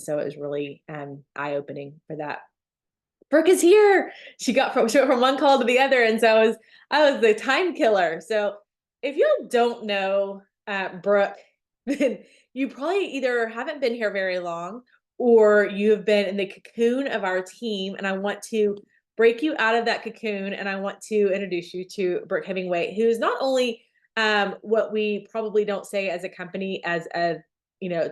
So it was really eye-opening for that. Brooke is here. She went from one call to the other. And so I was the time killer. So if you don't know Brooke, then you probably either haven't been here very long or you have been in the cocoon of our team. And I want to break you out of that cocoon and I want to introduce you to Brooke Hemingway, who is not only what we probably don't say as a company as a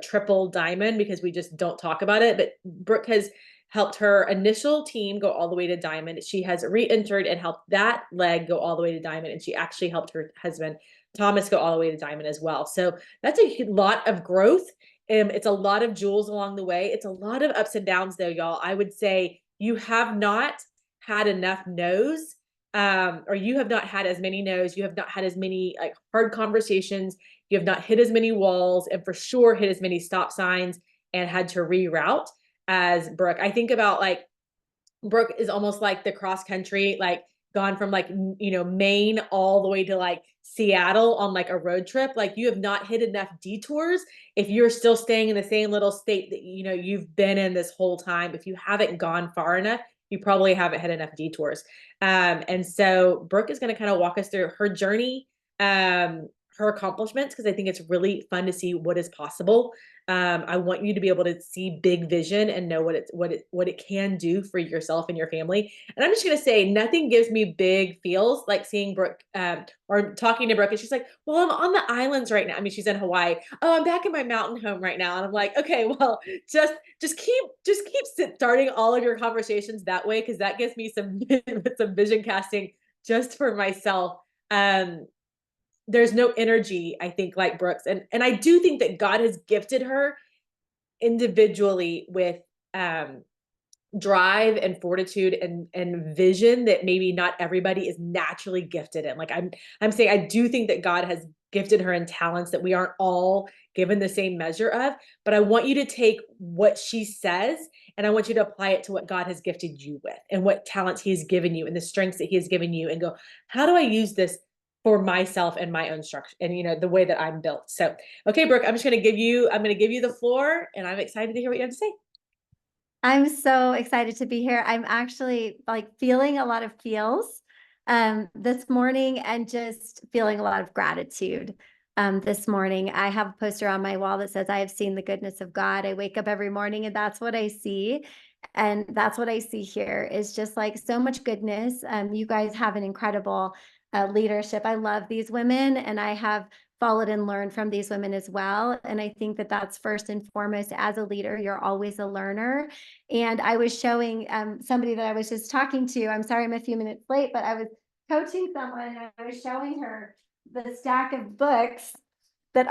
triple diamond because we just don't talk about it, but Brooke has helped her initial team go all the way to diamond. She has re-entered and helped that leg go all the way to diamond. And she actually helped her husband, Thomas, go all the way to diamond as well. So that's a lot of growth. It's a lot of jewels along the way. It's a lot of ups and downs though, y'all. I would say you have not had enough no's, or you have not had as many no's. You have not had as many like hard conversations. You have not hit as many walls and for sure hit as many stop signs and had to reroute as Brooke. I think about like Brooke is almost like the cross country, like gone from like, Maine all the way to like Seattle on like a road trip. Like you have not hit enough detours if you're still staying in the same little state that, you've been in this whole time. If you haven't gone far enough, you probably haven't hit enough detours. And so Brooke is going to kind of walk us through her journey, her accomplishments, because I think it's really fun to see what is possible. I want you to be able to see big vision and know what it can do for yourself and your family. And I'm just gonna say, nothing gives me big feels like seeing Brooke or talking to Brooke, and she's like, "Well, I'm on the islands right now." I mean, she's in Hawaii. Oh, I'm back in my mountain home right now, and I'm like, okay, well, just keep starting all of your conversations that way because that gives me some some vision casting just for myself. There's no energy, I think, like Brooks. And I do think that God has gifted her individually with drive and fortitude and vision that maybe not everybody is naturally gifted in. Like I'm saying I do think that God has gifted her in talents that we aren't all given the same measure of, but I want you to take what she says and I want you to apply it to what God has gifted you with and what talents he has given you and the strengths that he has given you and go, how do I use this for myself and my own structure and the way that I'm built. So, okay, Brooke, I'm going to give you the floor and I'm excited to hear what you have to say. I'm so excited to be here. I'm actually like feeling a lot of feels this morning and just feeling a lot of gratitude this morning. I have a poster on my wall that says, I have seen the goodness of God. I wake up every morning and that's what I see. And that's what I see here is just like so much goodness. You guys have an incredible leadership. I love these women and I have followed and learned from these women as well. And I think that that's first and foremost, as a leader, you're always a learner. And I was showing somebody that I was just talking to, I'm sorry I'm a few minutes late, but I was coaching someone and I was showing her the stack of books that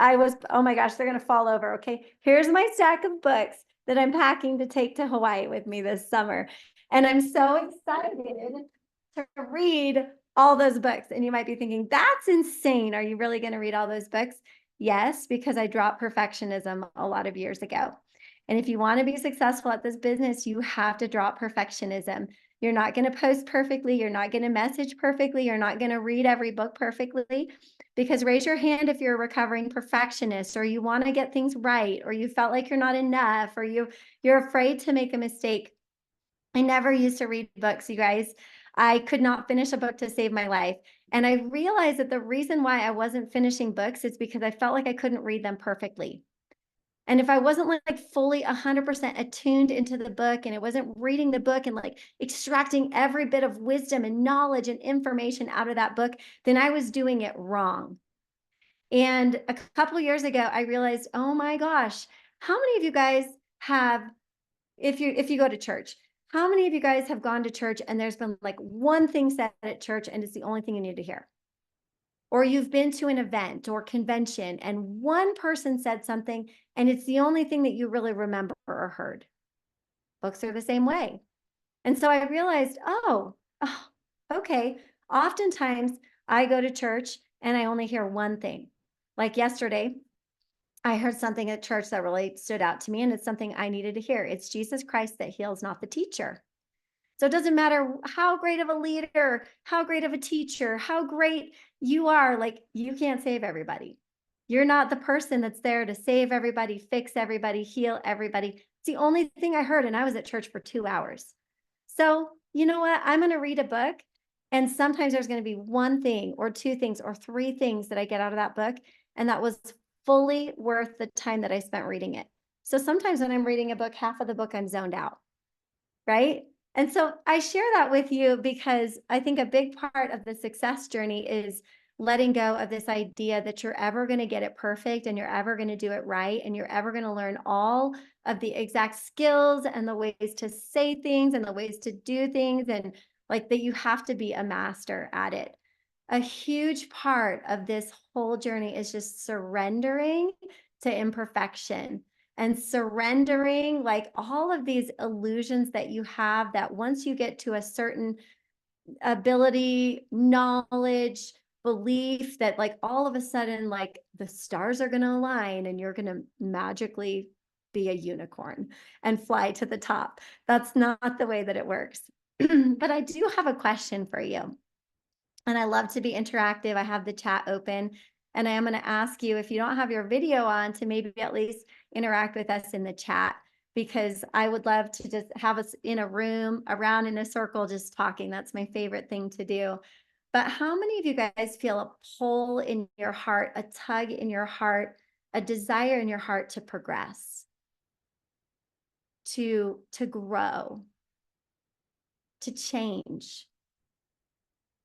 oh my gosh, they're going to fall over. Okay. Here's my stack of books that I'm packing to take to Hawaii with me this summer. And I'm so excited to read all those books. And you might be thinking, that's insane. Are you really going to read all those books? Yes, because I dropped perfectionism a lot of years ago. And if you want to be successful at this business, you have to drop perfectionism. You're not going to post perfectly. You're not going to message perfectly. You're not going to read every book perfectly. Because raise your hand if you're a recovering perfectionist or you want to get things right or you felt like you're not enough or you're afraid to make a mistake. I never used to read books, you guys. I could not finish a book to save my life. And I realized that the reason why I wasn't finishing books is because I felt like I couldn't read them perfectly. And if I wasn't like fully 100% attuned into the book and it wasn't reading the book and like extracting every bit of wisdom and knowledge and information out of that book, then I was doing it wrong. And a couple years ago, I realized, oh my gosh, how many of you guys have, if you go to church, how many of you guys have gone to church and there's been like one thing said at church and it's the only thing you need to hear? Or you've been to an event or convention and one person said something and it's the only thing that you really remember or heard. Books are the same way. And so I realized, oh, okay. Oftentimes I go to church and I only hear one thing. Like yesterday, I heard something at church that really stood out to me, and it's something I needed to hear. It's Jesus Christ that heals, not the teacher. So it doesn't matter how great of a leader, how great of a teacher, how great you are, like you can't save everybody. You're not the person that's there to save everybody, fix everybody, heal everybody. It's the only thing I heard. And I was at church for 2 hours. So you know what? I'm going to read a book. And sometimes there's going to be one thing or two things or three things that I get out of that book. And that was fully worth the time that I spent reading it. So sometimes when I'm reading a book, half of the book I'm zoned out, right? And so I share that with you because I think a big part of the success journey is letting go of this idea that you're ever going to get it perfect and you're ever going to do it right and you're ever going to learn all of the exact skills and the ways to say things and the ways to do things, and like that you have to be a master at it. A huge part of this whole journey is just surrendering to imperfection and surrendering like all of these illusions that you have, that once you get to a certain ability, knowledge, belief, that like all of a sudden like the stars are going to align and you're going to magically be a unicorn and fly to the top. That's not the way that it works. But I do have a question for you. And I love to be interactive. I have the chat open, and I am going to ask you, if you don't have your video on, to maybe at least interact with us in the chat, because I would love to just have us in a room around in a circle, just talking. That's my favorite thing to do. But how many of you guys feel a pull in your heart, a tug in your heart, a desire in your heart to progress, to grow, to change?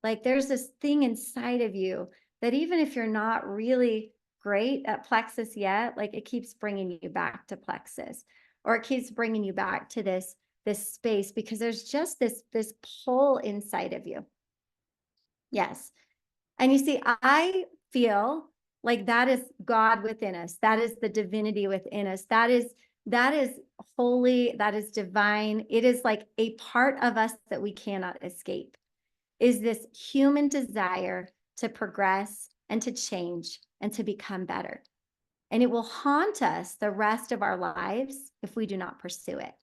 Like there's this thing inside of you that even if you're not really great at plexus yet, like it keeps bringing you back to plexus, or it keeps bringing you back to this space, because there's just this pull inside of you. Yes. And you see, I feel like that is God within us. That is the divinity within us. That is holy. That is divine. It is like a part of us that we cannot escape, is this human desire to progress and to change and to become better. And it will haunt us the rest of our lives if we do not pursue it.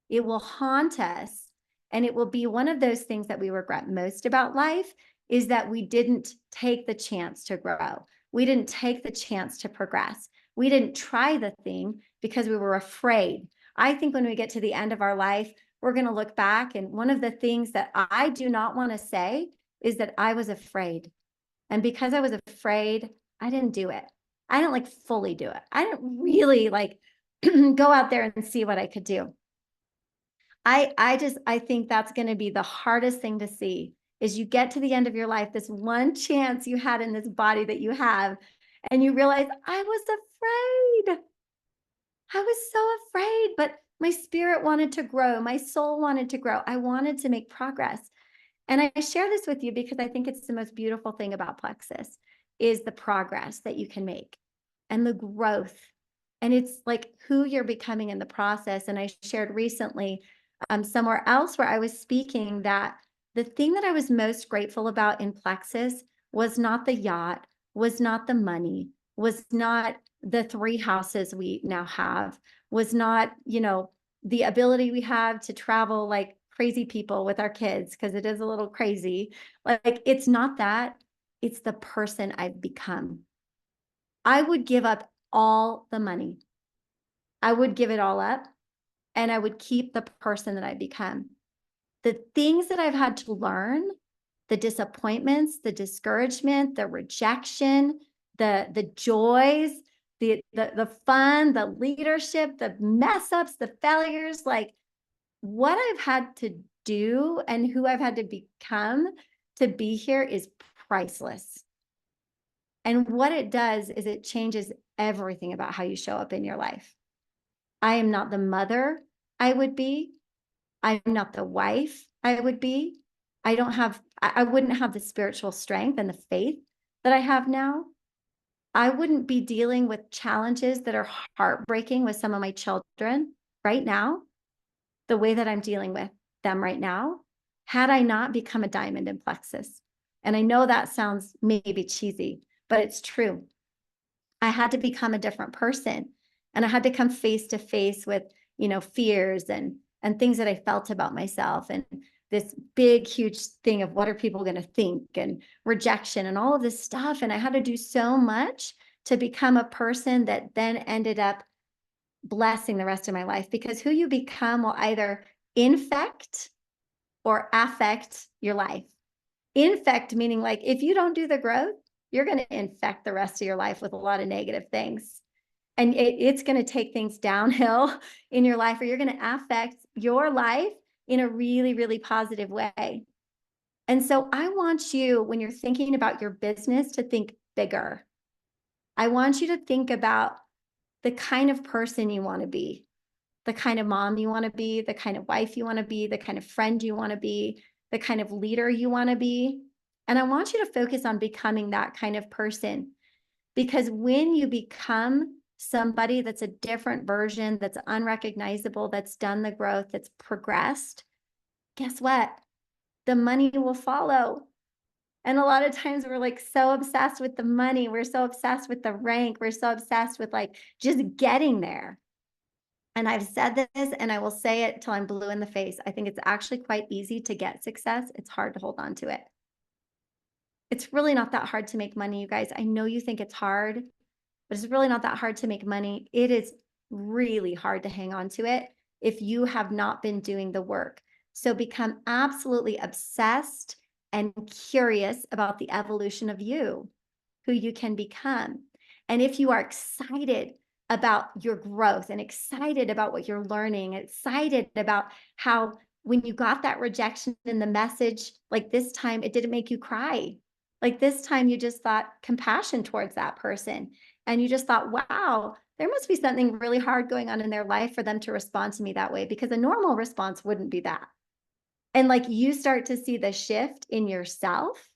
It will haunt us, and it will be one of those things that we regret most about life, is that we didn't take the chance to grow. We didn't take the chance to progress. We didn't try the thing because we were afraid. I think when we get to the end of our life, we're going to look back, and one of the things that I do not want to say is that I was afraid. And because I was afraid, I didn't do it. I didn't like fully do it. I didn't really like go out there and see what I could do. I think that's going to be the hardest thing to see, is you get to the end of your life, this one chance you had in this body that you have, and you realize, I was afraid. I was so afraid, but my spirit wanted to grow. My soul wanted to grow. I wanted to make progress. And I share this with you because I think it's the most beautiful thing about plexus, is the progress that you can make and the growth. And it's like who you're becoming in the process. And I shared recently somewhere else where I was speaking that the thing that I was most grateful about in plexus was not the yacht, was not the money, was not the 3 houses we now have, was not, the ability we have to travel like crazy people with our kids, because it is a little crazy. Like, it's not that, it's the person I've become. I would give up all the money. I would give it all up, and I would keep the person that I become. The things that I've had to learn, the disappointments, the discouragement, the rejection, the joys, the fun, the leadership, the mess ups, the failures, like what I've had to do and who I've had to become to be here is priceless. And what it does is it changes everything about how you show up in your life. I am not the mother I would be. I'm not the wife I would be. I wouldn't have the spiritual strength and the faith that I have now. I wouldn't be dealing with challenges that are heartbreaking with some of my children right now, the way that I'm dealing with them right now, had I not become a diamond in plexus. And I know that sounds maybe cheesy, but it's true. I had to become a different person, and I had to come face to face with, fears and things that I felt about myself, and this big, huge thing of what are people going to think, and rejection and all of this stuff. And I had to do so much to become a person that then ended up blessing the rest of my life, because who you become will either infect or affect your life. Infect meaning like if you don't do the growth, you're going to infect the rest of your life with a lot of negative things. And it's going to take things downhill in your life, or you're going to affect your life in a really, really positive way. And so I want you, when you're thinking about your business, to think bigger. I want you to think about the kind of person you want to be, the kind of mom you want to be, the kind of wife you want to be, the kind of friend you want to be, the kind of leader you want to be. And I want you to focus on becoming that kind of person, because when you become somebody that's a different version, that's unrecognizable, that's done the growth, that's progressed, guess what? The money will follow. And a lot of times we're like so obsessed with the money. We're so obsessed with the rank. We're so obsessed with like just getting there. And I've said this and I will say it till I'm blue in the face. I think it's actually quite easy to get success. It's hard to hold on to it. It's really not that hard to make money, you guys. I know you think it's hard, but it's really not that hard to make money. It is really hard to hang on to it if you have not been doing the work. So become absolutely obsessed and curious about the evolution of you, who you can become. And if you are excited about your growth and excited about what you're learning, excited about how when you got that rejection in the message, like this time it didn't make you cry. Like this time you just thought compassion towards that person. And you just thought, wow, there must be something really hard going on in their life for them to respond to me that way, because a normal response wouldn't be that. And like you start to see the shift in yourself.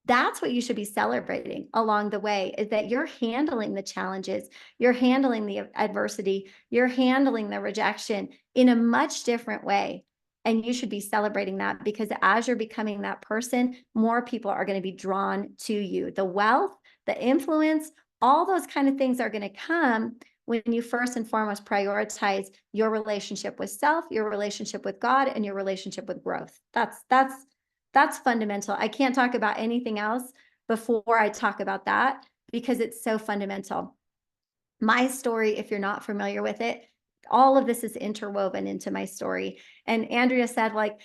That's what you should be celebrating along the way, is that you're handling the challenges, you're handling the adversity, you're handling the rejection in a much different way. And you should be celebrating that, because as you're becoming that person, more people are going to be drawn to you. The wealth, the influence, all those kind of things are going to come when you first and foremost prioritize your relationship with self, your relationship with God, and your relationship with growth. That's fundamental. I can't talk about anything else before I talk about that, because it's so fundamental. My story, if you're not familiar with it, all of this is interwoven into my story. And Andrea said, like,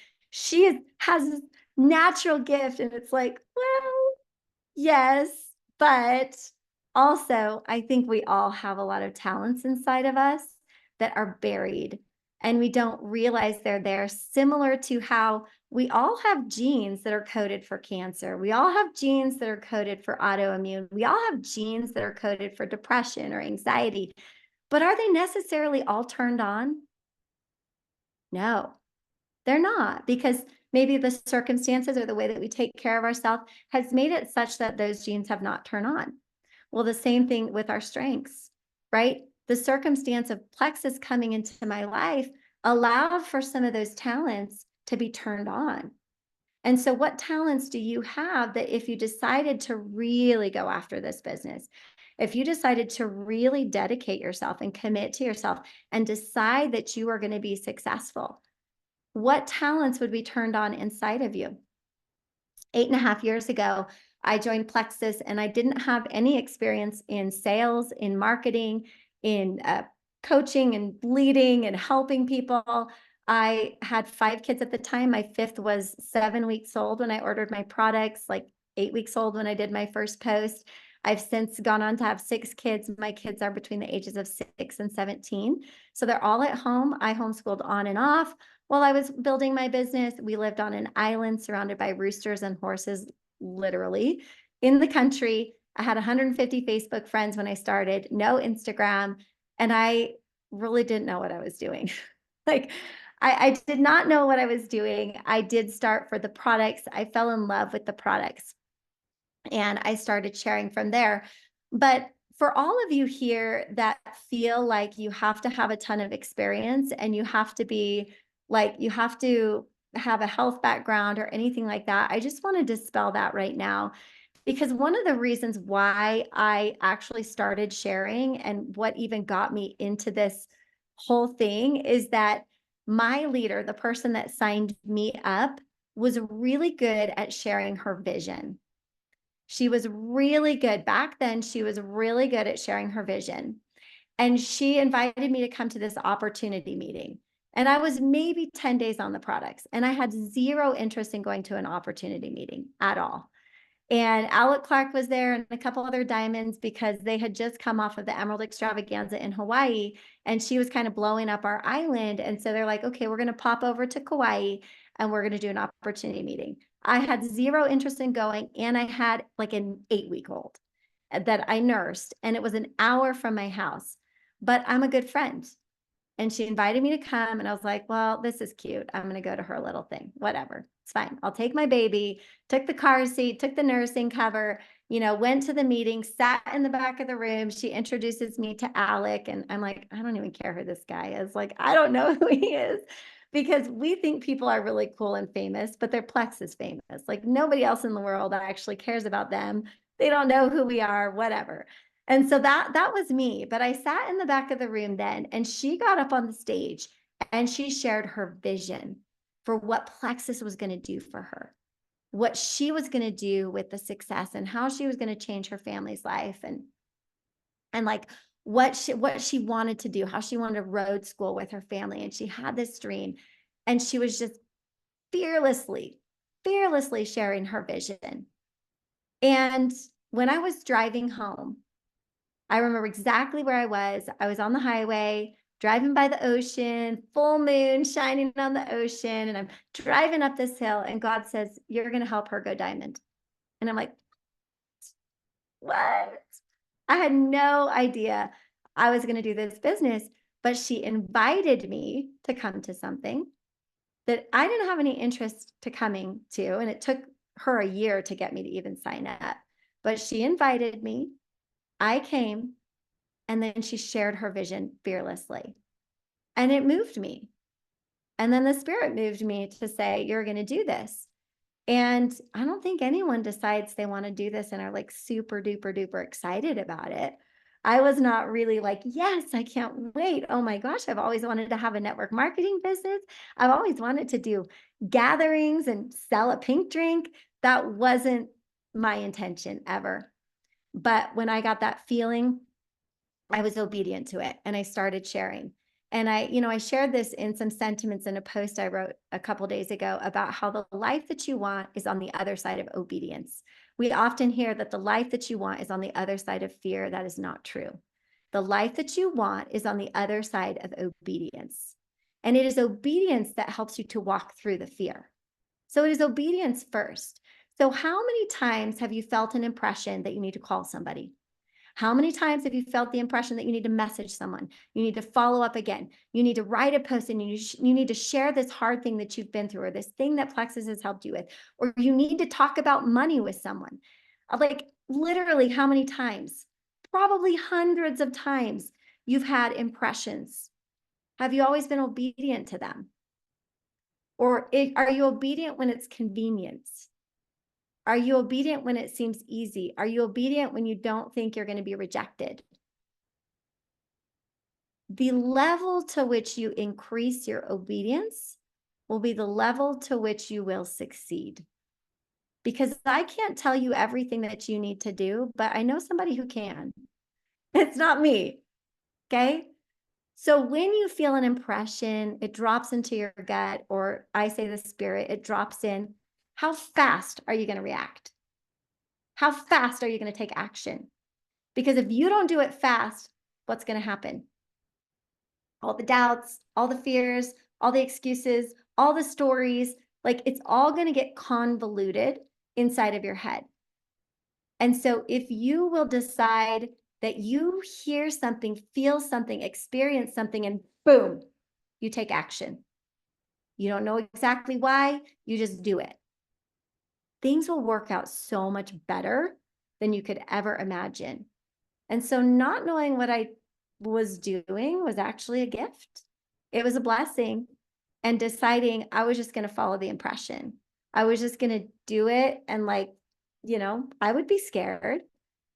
has this natural gift. And it's like, well, yes, but also I think we all have a lot of talents inside of us that are buried and we don't realize they're there, similar to how we all have genes that are coded for cancer. We all have genes that are coded for autoimmune. We all have genes that are coded for depression or anxiety. But are they necessarily all turned on? No, they're not, because maybe the circumstances or the way that we take care of ourselves has made it such that those genes have not turned on. Well, the same thing with our strengths, right? The circumstance of plexus coming into my life allowed for some of those talents to be turned on. And so what talents do you have that if you decided to really go after this business, if you decided to really dedicate yourself and commit to yourself and decide that you are going to be successful, what talents would be turned on inside of you? 8.5 years ago, I joined Plexus and I didn't have any experience in sales, in marketing, in coaching and leading and helping people. I had 5 kids at the time. My fifth was 7 weeks old when I ordered my products, like 8 weeks old when I did my first post. I've since gone on to have 6 kids. My kids are between the ages of 6 and 17. So they're all at home. I homeschooled on and off. While I was building my business, we lived on an island surrounded by roosters and horses, literally, in the country. I had 150 Facebook friends when I started, no Instagram, and I really didn't know what I was doing. Like, I did not know what I was doing. I did start for the products. I fell in love with the products and I started sharing from there. But for all of you here that feel like you have to have a ton of experience and you have to be like, you have to have a health background or anything like that, I just want to dispel that right now. Because one of the reasons why I actually started sharing and what even got me into this whole thing is that my leader, the person that signed me up, was really good at sharing her vision. She was really good back then. She was really good at sharing her vision. And she invited me to come to this opportunity meeting. And I was maybe 10 days on the products, and I had zero interest in going to an opportunity meeting at all. And Alec Clark was there and a couple other diamonds because they had just come off of the Emerald Extravaganza in Hawaii, and she was kind of blowing up our island. And so they're like, okay, we're going to pop over to Kauai and we're going to do an opportunity meeting. I had zero interest in going, and I had like an 8-week-old that I nursed, and it was an hour from my house. But I'm a good friend. And she invited me to come, and I was like, well, this is cute. I'm going to go to her little thing. Whatever. It's fine. I'll take my baby, took the car seat, took the nursing cover, went to the meeting, sat in the back of the room. She introduces me to Alec, and I'm like, I don't even care who this guy is. Like, I don't know who he is, because we think people are really cool and famous, but their Plex is famous. Like, nobody else in the world actually cares about them. They don't know who we are, whatever. And so that was me. But I sat in the back of the room then, and she got up on the stage and she shared her vision for what Plexus was going to do for her, what she was going to do with the success, and how she was going to change her family's life, and like what she wanted to do, how she wanted to road school with her family. And she had this dream, and she was just fearlessly sharing her vision. And when I was driving home, I remember exactly where I was. I was on the highway, driving by the ocean, full moon shining on the ocean. And I'm driving up this hill, and God says, you're going to help her go diamond. And I'm like, what? I had no idea I was going to do this business, but she invited me to come to something that I didn't have any interest to coming to. And it took her a year to get me to even sign up. But she invited me. I came. And then she shared her vision fearlessly. And it moved me. And then the Spirit moved me to say, you're going to do this. And I don't think anyone decides they want to do this and are like super duper duper excited about it. I was not really like, yes, I can't wait. Oh my gosh, I've always wanted to have a network marketing business. I've always wanted to do gatherings and sell a pink drink. That wasn't my intention ever. But when I got that feeling, I was obedient to it, and I started sharing. And I shared this in some sentiments in a post I wrote a couple days ago about how the life that you want is on the other side of obedience. We often hear that the life that you want is on the other side of fear. That is not true. The life that you want is on the other side of obedience. And it is obedience that helps you to walk through the fear. So it is obedience first. So how many times have you felt an impression that you need to call somebody? How many times have you felt the impression that you need to message someone? You need to follow up again. You need to write a post, and you need to share this hard thing that you've been through, or this thing that Plexus has helped you with, or you need to talk about money with someone. Like, literally, how many times? Probably hundreds of times you've had impressions. Have you always been obedient to them? Or are you obedient when it's convenience? Are you obedient when it seems easy? Are you obedient when you don't think you're going to be rejected? The level to which you increase your obedience will be the level to which you will succeed. Because I can't tell you everything that you need to do, but I know somebody who can. It's not me. Okay. So when you feel an impression, it drops into your gut, or I say the Spirit, it drops in. How fast are you going to react? How fast are you going to take action? Because if you don't do it fast, what's going to happen? All the doubts, all the fears, all the excuses, all the stories, like it's all going to get convoluted inside of your head. And so if you will decide that you hear something, feel something, experience something, and boom, you take action. You don't know exactly why, you just do it. Things will work out so much better than you could ever imagine. And so not knowing what I was doing was actually a gift. It was a blessing. And deciding I was just going to follow the impression. I was just going to do it. And I would be scared.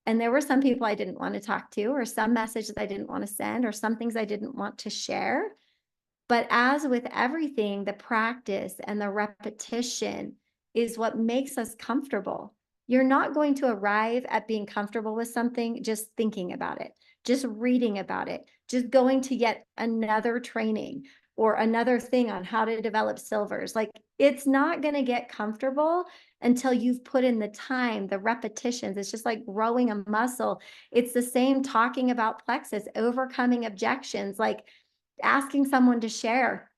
And there were some people I didn't want to talk to, or some messages I didn't want to send, or some things I didn't want to share. But as with everything, the practice and the repetition is what makes us comfortable. You're not going to arrive at being comfortable with something just thinking about it. just reading about it, just going to yet another training or another thing on how to develop silvers. Like, it's not going to get comfortable until you've put in the time, the repetitions. It's just like growing a muscle. It's the same talking about plexus, overcoming objections, like asking someone to share.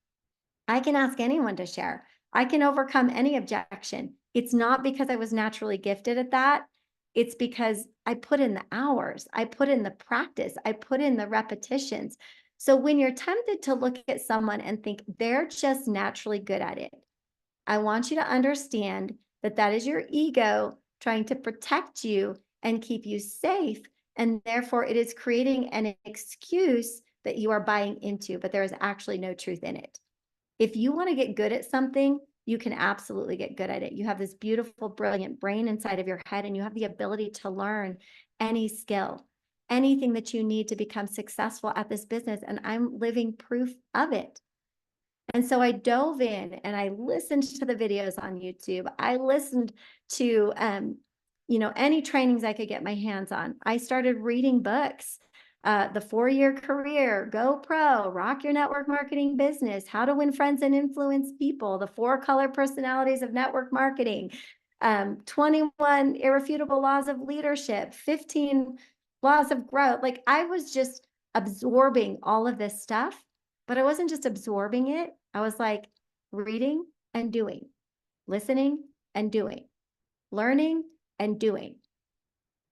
I can ask anyone to share. I can overcome any objection. It's not because I was naturally gifted at that. It's because I put in the hours, I put in the practice, I put in the repetitions. So when you're tempted to look at someone and think they're just naturally good at it, I want you to understand that that is your ego trying to protect you and keep you safe. And therefore, it is creating an excuse that you are buying into, but there is actually no truth in it. If you want to get good at something, you can absolutely get good at it. You have this beautiful, brilliant brain inside of your head, and you have the ability to learn any skill, anything that you need to become successful at this business. And I'm living proof of it. And so I dove in and I listened to the videos on YouTube. I listened to, any trainings I could get my hands on. I started reading books, The 4-Year Career, Go Pro, Rock Your Network Marketing Business, How to Win Friends and Influence People, The 4 Color Personalities of Network Marketing, 21 Irrefutable Laws of Leadership, 15 Laws of Growth. Like, I was just absorbing all of this stuff. But I wasn't just absorbing it. I was like reading and doing, listening and doing, learning and doing.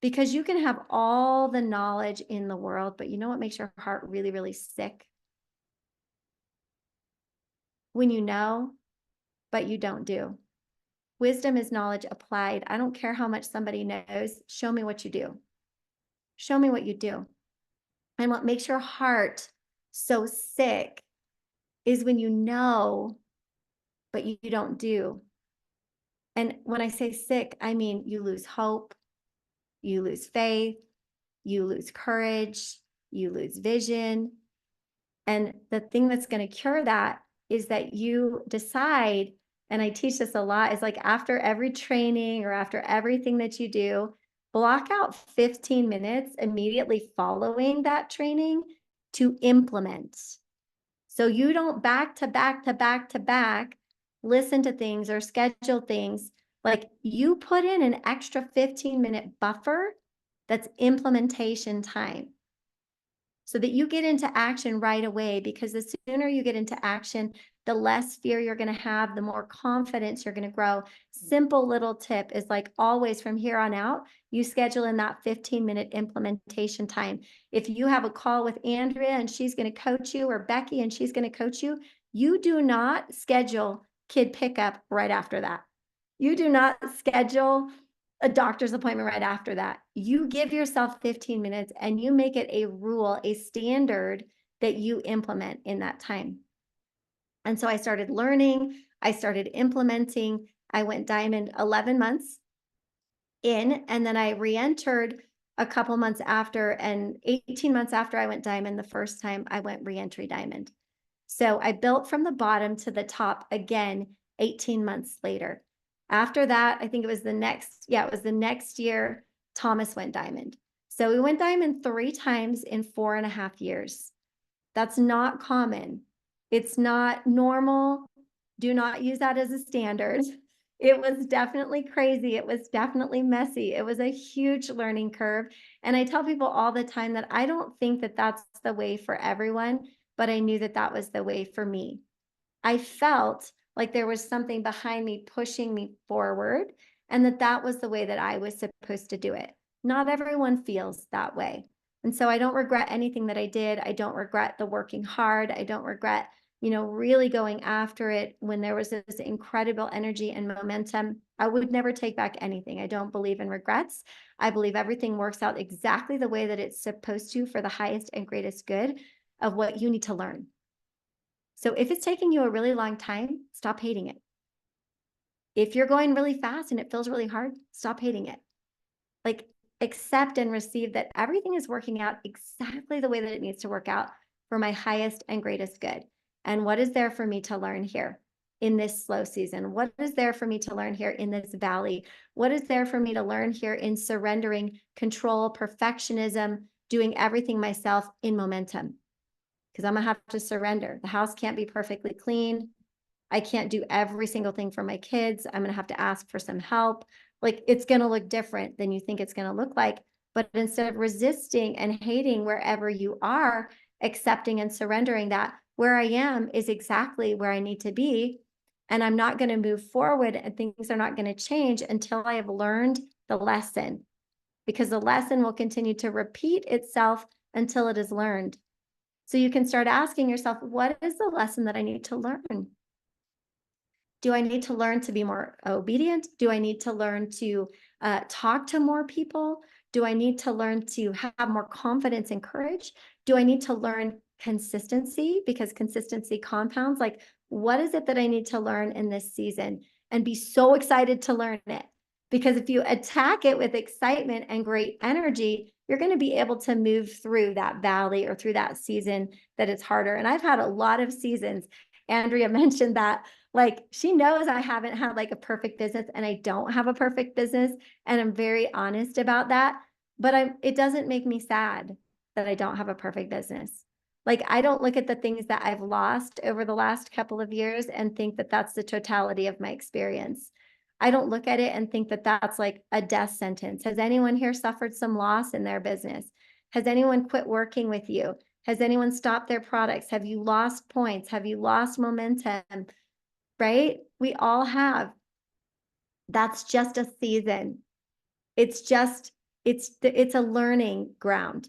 Because you can have all the knowledge in the world, but you know what makes your heart really, really sick? When you know, but you don't do. Wisdom is knowledge applied. I don't care how much somebody knows. Show me what you do. Show me what you do. And what makes your heart so sick is when you know, but you don't do. And when I say sick, I mean you lose hope, you lose faith, you lose courage, you lose vision. And the thing that's going to cure that is that you decide, and I teach this a lot, is like after every training or after everything that you do, block out 15 minutes immediately following that training to implement. So you don't back to back to back to back listen to things or schedule things. Like, you put in an extra 15-minute buffer that's implementation time so that you get into action right away, because the sooner you get into action, the less fear you're going to have, the more confidence you're going to grow. Simple little tip is, like, always from here on out, you schedule in that 15-minute implementation time. If you have a call with Andrea and she's going to coach you, or Becky and she's going to coach you, you do not schedule kid pickup right after that. You do not schedule a doctor's appointment right after that. You give yourself 15 minutes and you make it a rule, a standard that you implement in that time. And so I started learning, I started implementing. I went diamond 11 months in, and then I re-entered a couple months after, and 18 months after I went diamond the first time, I went re-entry diamond. So I built from the bottom to the top again 18 months later. After that, I think it was the next year, Thomas went diamond. So we went diamond 3 times in 4.5 years. That's not common. It's not normal. Do not use that as a standard. It was definitely crazy. It was definitely messy. It was a huge learning curve. And I tell people all the time that I don't think that that's the way for everyone, but I knew that that was the way for me. I felt like there was something behind me pushing me forward, and that was the way that I was supposed to do it. Not everyone feels that way. And so I don't regret anything that I did. I don't regret the working hard. I don't regret, really going after it when there was this incredible energy and momentum. I would never take back anything. I don't believe in regrets. I believe everything works out exactly the way that it's supposed to for the highest and greatest good of what you need to learn. So if it's taking you a really long time, stop hating it. If you're going really fast and it feels really hard, stop hating it. Like, accept and receive that everything is working out exactly the way that it needs to work out for my highest and greatest good. And what is there for me to learn here in this slow season? What is there for me to learn here in this valley? What is there for me to learn here in surrendering control, perfectionism, doing everything myself in momentum, because I'm gonna have to surrender. The house can't be perfectly clean. I can't do every single thing for my kids. I'm gonna have to ask for some help. Like, it's gonna look different than you think it's gonna look like. But instead of resisting and hating wherever you are, accepting and surrendering that where I am is exactly where I need to be. And I'm not gonna move forward and things are not gonna change until I have learned the lesson, because the lesson will continue to repeat itself until it is learned. So you can start asking yourself, what is the lesson that I need to learn? Do I need to learn to be more obedient? Do I need to learn to talk to more people? Do I need to learn to have more confidence and courage? Do I need to learn consistency, because consistency compounds? Like, what is it that I need to learn in this season? And be so excited to learn it. Because if you attack it with excitement and great energy, you're going to be able to move through that valley or through that season that it's harder. And I've had a lot of seasons. Andrea mentioned that, like, she knows I haven't had like a perfect business, and I don't have a perfect business. And I'm very honest about that. But it doesn't make me sad that I don't have a perfect business. Like, I don't look at the things that I've lost over the last couple of years and think that that's the totality of my experience. I don't look at it and think that that's like a death sentence. Has anyone here suffered some loss in their business? Has anyone quit working with you? Has anyone stopped their products? Have you lost points? Have you lost momentum? Right? We all have. That's just a season. It's just, it's a learning ground.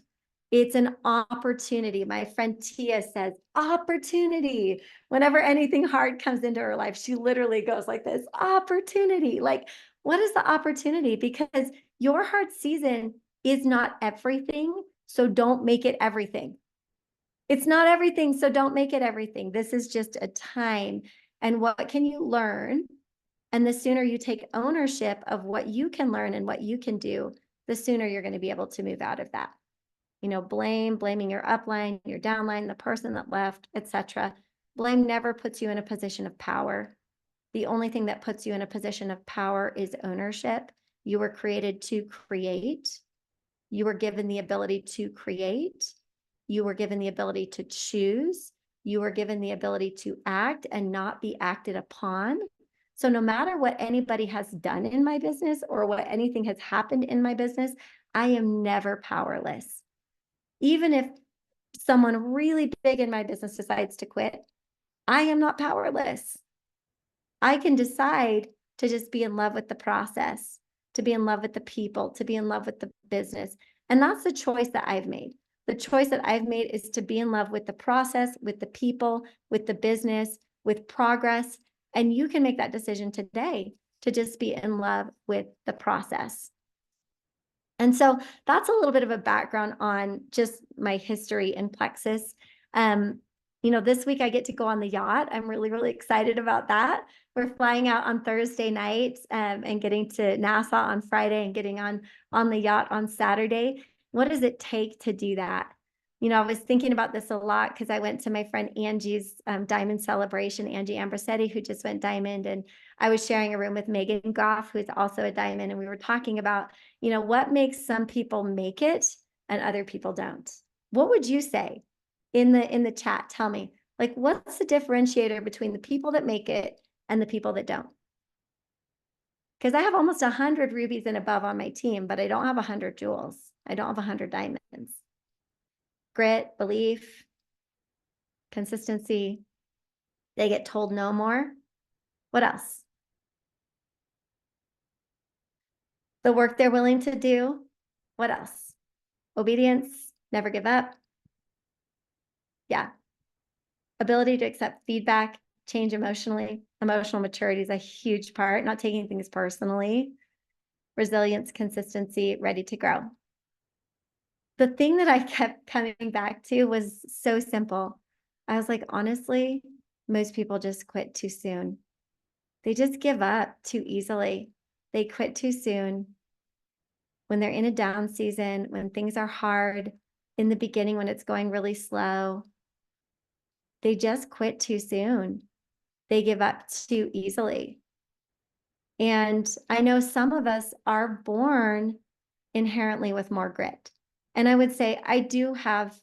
It's an opportunity. My friend Tia says, opportunity. Whenever anything hard comes into her life, she literally goes like this, opportunity. Like, what is the opportunity? Because your hard season is not everything, so don't make it everything. It's not everything, so don't make it everything. This is just a time. And what can you learn? And the sooner you take ownership of what you can learn and what you can do, the sooner you're going to be able to move out of that. Blaming your upline, your downline, the person that left, etc. Blame never puts you in a position of power. The only thing that puts you in a position of power is ownership. You were created to create. You were given the ability to create. You were given the ability to choose. You were given the ability to act and not be acted upon. So no matter what anybody has done in my business or what anything has happened in my business, I am never powerless. Even if someone really big in my business decides to quit, I am not powerless. I can decide to just be in love with the process, to be in love with the people, to be in love with the business. And that's the choice that I've made. The choice that I've made is to be in love with the process, with the people, with the business, with progress. And you can make that decision today to just be in love with the process. And so that's a little bit of a background on just my history in Plexus. This week I get to go on the yacht. I'm really, really excited about that. We're flying out on Thursday night and getting to Nassau on Friday and getting on the yacht on Saturday. What does it take to do that? I was thinking about this a lot because I went to my friend Angie's diamond celebration, Angie Ambrosetti, who just went diamond. And I was sharing a room with Megan Goff, who's also a diamond. And we were talking about, what makes some people make it and other people don't. What would you say in the chat? Tell me, like, what's the differentiator between the people that make it and the people that don't? Because I have almost 100 rubies and above on my team, but I don't have 100 jewels. I don't have 100 diamonds. Grit, belief, consistency. They get told no more. What else? The work they're willing to do. What else? Obedience, never give up. Yeah. Ability to accept feedback, change emotionally. Emotional maturity is a huge part, not taking things personally. Resilience, consistency, ready to grow. The thing that I kept coming back to was so simple. I was like, honestly, most people just quit too soon. They just give up too easily. They quit too soon. When they're in a down season, when things are hard, in the beginning, when it's going really slow, they just quit too soon. They give up too easily. And I know some of us are born inherently with more grit. And I would say I do have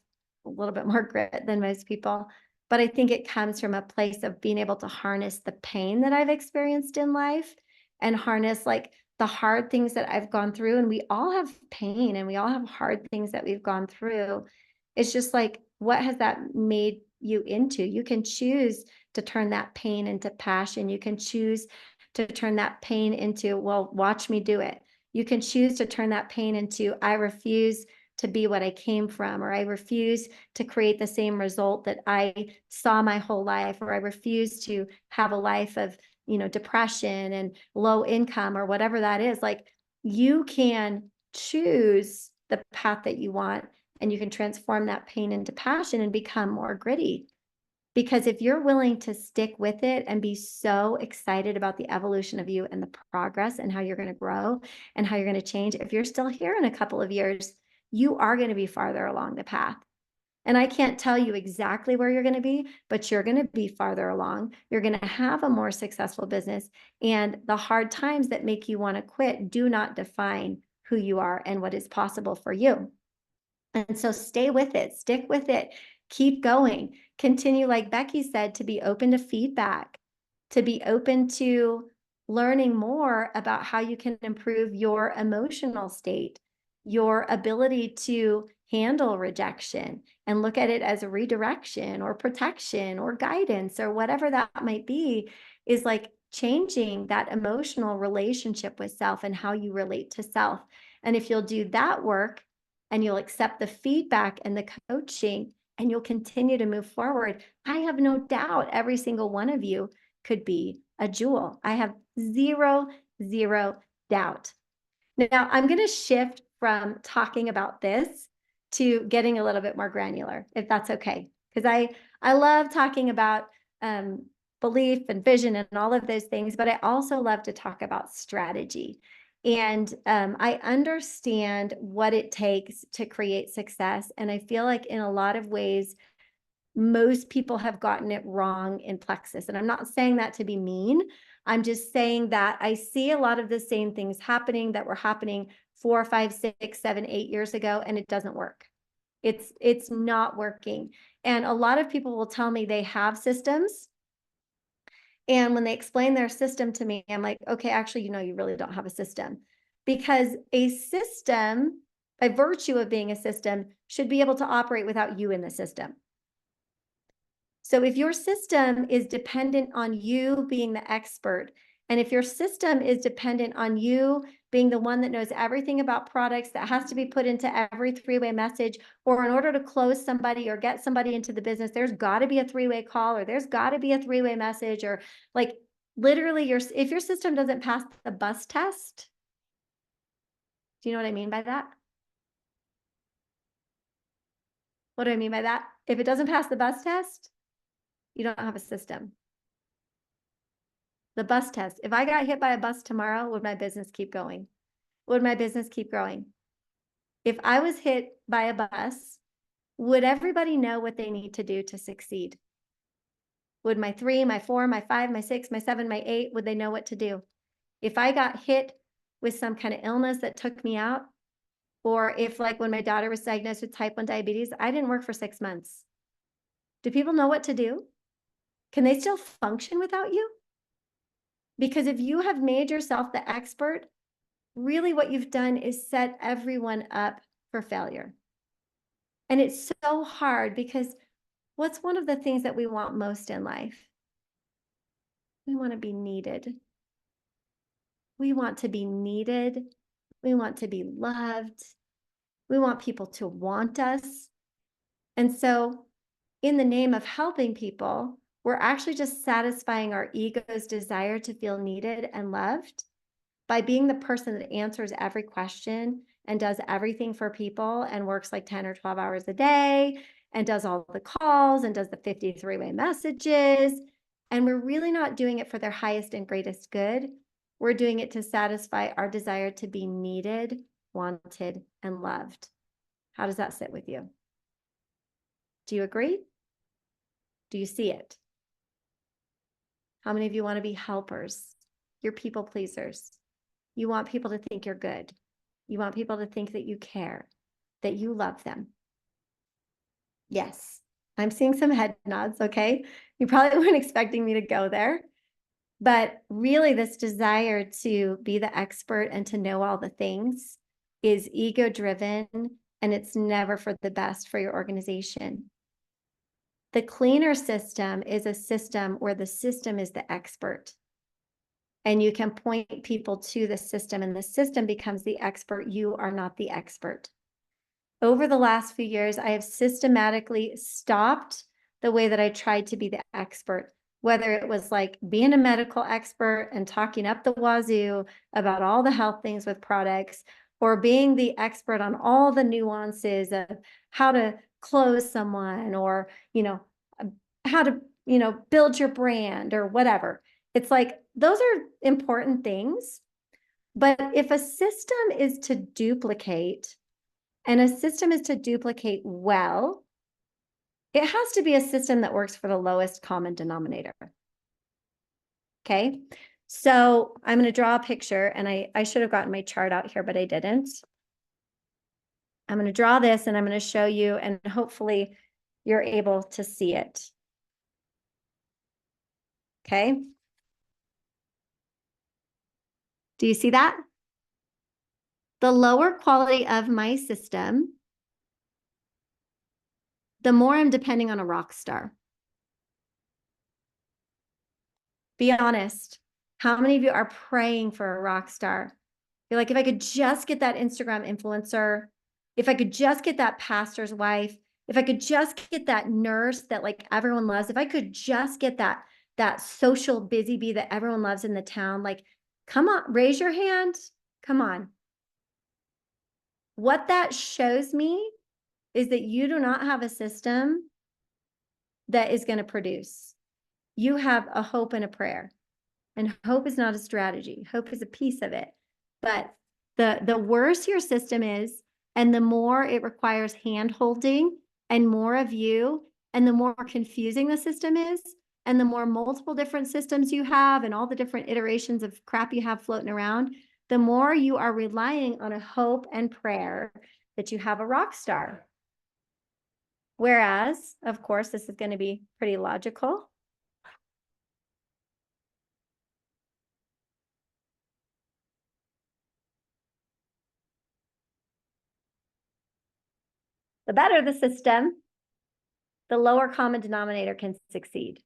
a little bit more grit than most people, but I think it comes from a place of being able to harness the pain that I've experienced in life and harness like the hard things that I've gone through. And we all have pain and we all have hard things that we've gone through. It's just like, what has that made you into? You can choose to turn that pain into passion. You can choose to turn that pain into, well, watch me do it. You can choose to turn that pain into, I refuse to be what I came from, or I refuse to create the same result that I saw my whole life, or I refuse to have a life of, depression and low income or whatever that is. Like, you can choose the path that you want, and you can transform that pain into passion and become more gritty. Because if you're willing to stick with it and be so excited about the evolution of you and the progress and how you're going to grow and how you're going to change, if you're still here in a couple of years, you are going to be farther along the path. And I can't tell you exactly where you're going to be, but you're going to be farther along. You're going to have a more successful business. And the hard times that make you want to quit do not define who you are and what is possible for you. And so stay with it, stick with it, keep going, continue, like Becky said, to be open to feedback, to be open to learning more about how you can improve your emotional state, your ability to handle rejection and look at it as a redirection or protection or guidance or whatever that might be, is like changing that emotional relationship with self and how you relate to self. And if you'll do that work, and you'll accept the feedback and the coaching, and you'll continue to move forward, I have no doubt every single one of you could be a jewel. I have zero, zero doubt. Now, I'm going to shift from talking about this to getting a little bit more granular, if that's okay. Because I love talking about belief and vision and all of those things, but I also love to talk about strategy. And I understand what it takes to create success. And I feel like in a lot of ways, most people have gotten it wrong in Plexus. And I'm not saying that to be mean. I'm just saying that I see a lot of the same things happening that were happening 4, 5, 6, 7, 8 years ago, and it doesn't work. It's not working. And a lot of people will tell me they have systems. And when they explain their system to me, I'm like, okay, actually, you really don't have a system, because a system, by virtue of being a system, should be able to operate without you in the system. So if your system is dependent on you being the expert, and if your system is dependent on you being the one that knows everything about products that has to be put into every three-way message, or in order to close somebody or get somebody into the business, there's got to be a three-way call, or there's got to be a three-way message, or like literally if your system doesn't pass the bus test, do you know what I mean by that? What do I mean by that? If it doesn't pass the bus test, you don't have a system. The bus test. If I got hit by a bus tomorrow, would my business keep going? Would my business keep growing? If I was hit by a bus, would everybody know what they need to do to succeed? Would my 3, my 4, my 5, my 6, my 7, my 8, would they know what to do? If I got hit with some kind of illness that took me out, or if like when my daughter was diagnosed with type 1 diabetes, I didn't work for 6 months. Do people know what to do? Can they still function without you? Because if you have made yourself the expert, really what you've done is set everyone up for failure. And it's so hard, because what's one of the things that we want most in life? We want to be needed. We want to be needed. We want to be loved. We want people to want us. And so, in the name of helping people, we're actually just satisfying our ego's desire to feel needed and loved by being the person that answers every question and does everything for people and works like 10 or 12 hours a day and does all the calls and does the 53-way messages. And we're really not doing it for their highest and greatest good. We're doing it to satisfy our desire to be needed, wanted, and loved. How does that sit with you? Do you agree? Do you see it? How many of you want to be helpers? You're people pleasers. You want people to think you're good. You want people to think that you care. that you love them. Yes, I'm seeing some head nods, okay? You probably weren't expecting me to go there, but really this desire to be the expert and to know all the things is ego-driven, and it's never for the best for your organization. The cleaner system is a system where the system is the expert. And you can point people to the system, and the system becomes the expert. You are not the expert. Over the last few years, I have systematically stopped the way that I tried to be the expert, whether it was like being a medical expert and talking up the wazoo about all the health things with products, or being the expert on all the nuances of how to close someone, or, how to, build your brand or whatever. It's like, those are important things. But if a system is to duplicate, and a system is to duplicate well, it has to be a system that works for the lowest common denominator. Okay, so I'm going to draw a picture, and I should have gotten my chart out here, but I didn't. I'm going to draw this, and I'm going to show you, and hopefully you're able to see it. Okay. Do you see that? The lower quality of my system, the more I'm depending on a rock star. Be honest. How many of you are praying for a rock star? You're like, if I could just get that Instagram influencer, if I could just get that pastor's wife, if I could just get that nurse that like everyone loves, if I could just get that social busy bee that everyone loves in the town, like, come on, raise your hand. Come on. What that shows me is that you do not have a system that is going to produce. You have a hope and a prayer. And hope is not a strategy. Hope is a piece of it. But the worse your system is, and the more it requires hand holding and more of you, and the more confusing the system is, and the more multiple different systems you have and all the different iterations of crap you have floating around, the more you are relying on a hope and prayer that you have a rock star. Whereas, of course, this is going to be pretty logical. The better the system, the lower common denominator can succeed.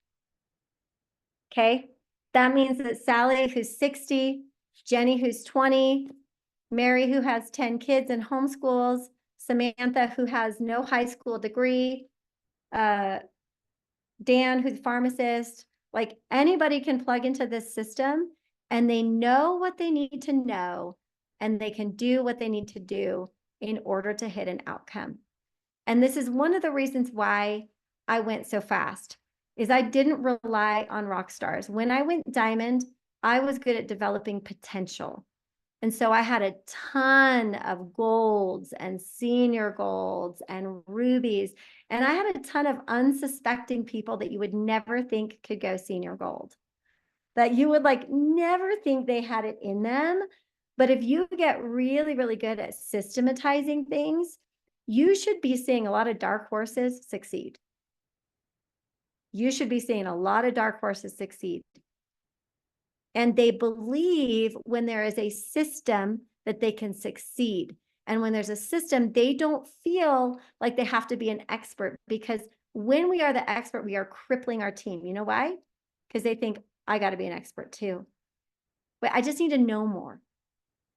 Okay, that means that Sally, who's 60, Jenny, who's 20, Mary, who has 10 kids and homeschools, Samantha, who has no high school degree, Dan, who's a pharmacist, like anybody can plug into this system and they know what they need to know and they can do what they need to do in order to hit an outcome. And this is one of the reasons why I went so fast, is I didn't rely on rock stars. When I went diamond, I was good at developing potential. And so I had a ton of golds and senior golds and rubies. And I had a ton of unsuspecting people that you would never think could go senior gold, that you would like never think they had it in them. But if you get really, really good at systematizing things, you should be seeing a lot of dark horses succeed. You should be seeing a lot of dark horses succeed. And they believe when there is a system that they can succeed. And when there's a system, they don't feel like they have to be an expert, because when we are the expert, we are crippling our team. You know why? Because they think, I got to be an expert too. But I just need to know more.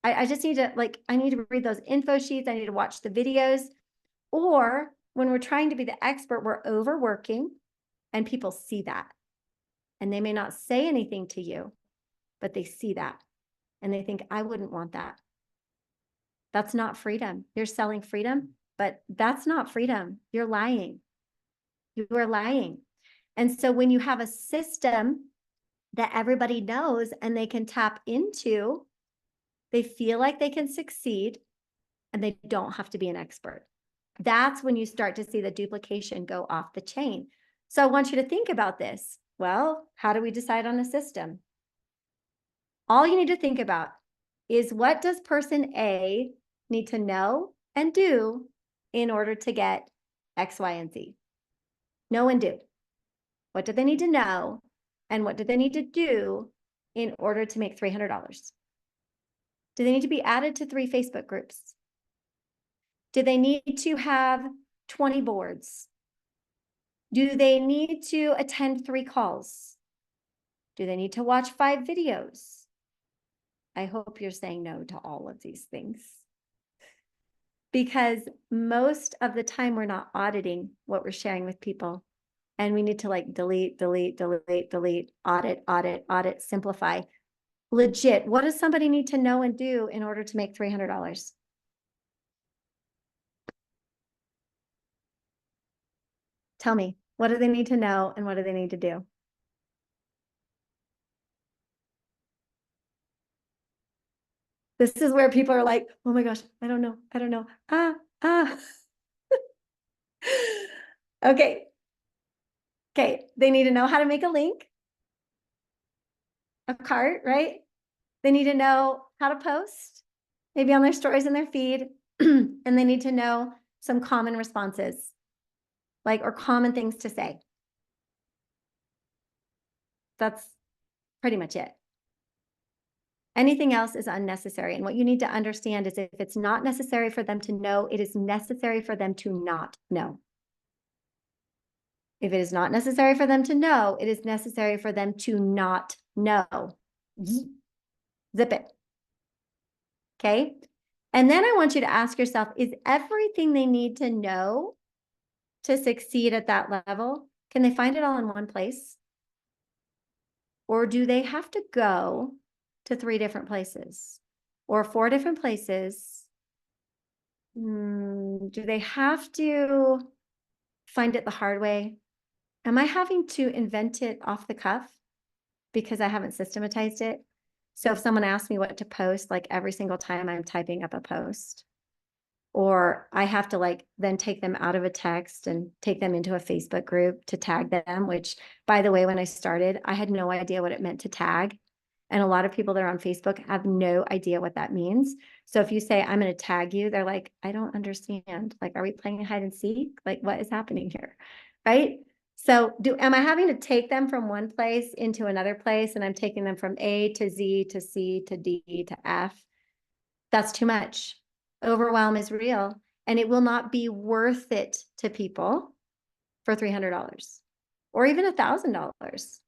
I just need to, like, I need to read those info sheets. I need to watch the videos. Or when we're trying to be the expert, we're overworking, and people see that. And they may not say anything to you, but they see that. And they think, I wouldn't want that. That's not freedom. You're selling freedom, but that's not freedom. You're lying. You are lying. And so when you have a system that everybody knows and they can tap into, they feel like they can succeed and they don't have to be an expert. That's when you start to see the duplication go off the chain. So I want you to think about this. Well, how do we decide on a system? All you need to think about is, what does person A need to know and do in order to get X, Y, and Z? Know and do. What do they need to know? And what do they need to do in order to make $300? Do they need to be added to 3 Facebook groups? Do they need to have 20 boards? Do they need to attend 3 calls? Do they need to watch 5 videos? I hope you're saying no to all of these things. Because most of the time we're not auditing what we're sharing with people. And we need to like delete, audit, simplify. Legit, what does somebody need to know and do in order to make $300? Tell me, what do they need to know and what do they need to do? This is where people are like, oh my gosh, I don't know. Okay. Okay, they need to know how to make a link, a cart, right? They need to know how to post, maybe on their stories in their feed, and they need to know some common responses, like, or common things to say. That's pretty much it. Anything else is unnecessary. And what you need to understand is if it's not necessary for them to know, it is necessary for them to not know. If it is not necessary for them to know, it is necessary for them to not know. Zip it. Okay. And then I want you to ask yourself, is everything they need to know to succeed at that level, can they find it all in one place? Or do they have to go to 3 different places or 4 different places? Do they have to find it the hard way? Am I having to invent it off the cuff because I haven't systematized it? So if someone asks me what to post, like every single time I'm typing up a post, or I have to like then take them out of a text and take them into a Facebook group to tag them, which by the way, when I started, I had no idea what it meant to tag. And a lot of people that are on Facebook have no idea what that means. So if you say, I'm going to tag you, they're like, I don't understand. Like, are we playing hide and seek? Like, what is happening here? Right? So am I having to take them from one place into another place? And I'm taking them from A to Z to C to D to F. That's too much. Overwhelm is real, and it will not be worth it to people for $300 or even $1,000.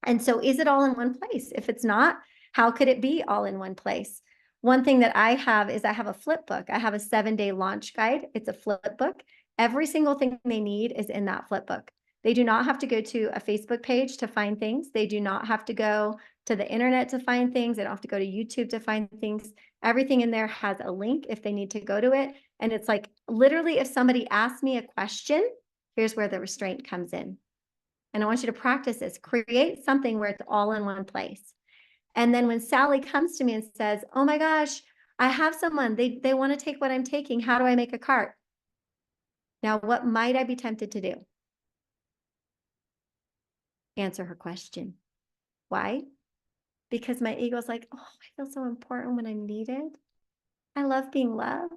And so is it all in one place? If it's not, how could it be all in one place? One thing that I have is I have a flip book. I have a 7-day launch guide. It's a flip book. Every single thing they need is in that flip book. They do not have to go to a Facebook page to find things. They do not have to go to the internet to find things. They don't have to go to YouTube to find things. Everything in there has a link if they need to go to it. And it's like, literally, if somebody asks me a question, here's where the restraint comes in. And I want you to practice this. Create something where it's all in one place. And then when Sally comes to me and says, oh my gosh, I have someone, they want to take what I'm taking. How do I make a cart? Now, what might I be tempted to do? Answer her question. Why? Because my ego's like, oh, I feel so important when I'm needed. I love being loved.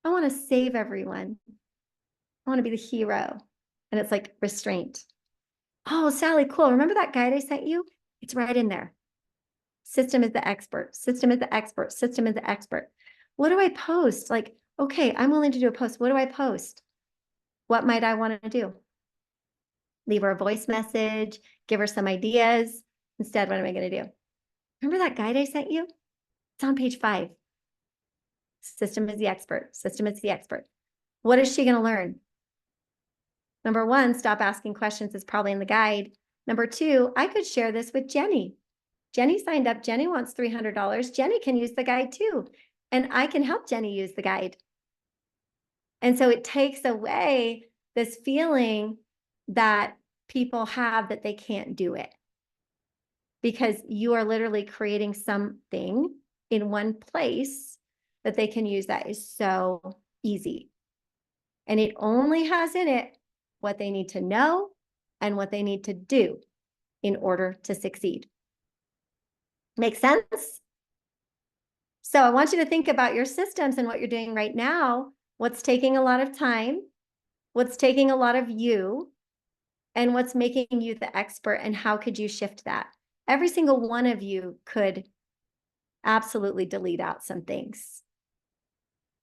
I want to save everyone. I want to be the hero. And it's like restraint. Oh, Sally, cool. Remember that guide I sent you? It's right in there. System is the expert. System is the expert. System is the expert. What do I post? Like, okay, I'm willing to do a post. What do I post? What might I want to do? Leave her a voice message, give her some ideas. Instead, what am I going to do? Remember that guide I sent you? It's on page 5. System is the expert. System is the expert. What is she going to learn? Number 1, stop asking questions is probably in the guide. Number 2, I could share this with Jenny. Jenny signed up. Jenny wants $300. Jenny can use the guide too. And I can help Jenny use the guide. And so it takes away this feeling that people have that they can't do it. Because you are literally creating something in one place that they can use that is so easy. And it only has in it what they need to know and what they need to do in order to succeed. Make sense? So I want you to think about your systems and what you're doing right now what's taking a lot of time, what's taking a lot of you, and what's making you the expert, and how could you shift that? Every single one of you could absolutely delete out some things.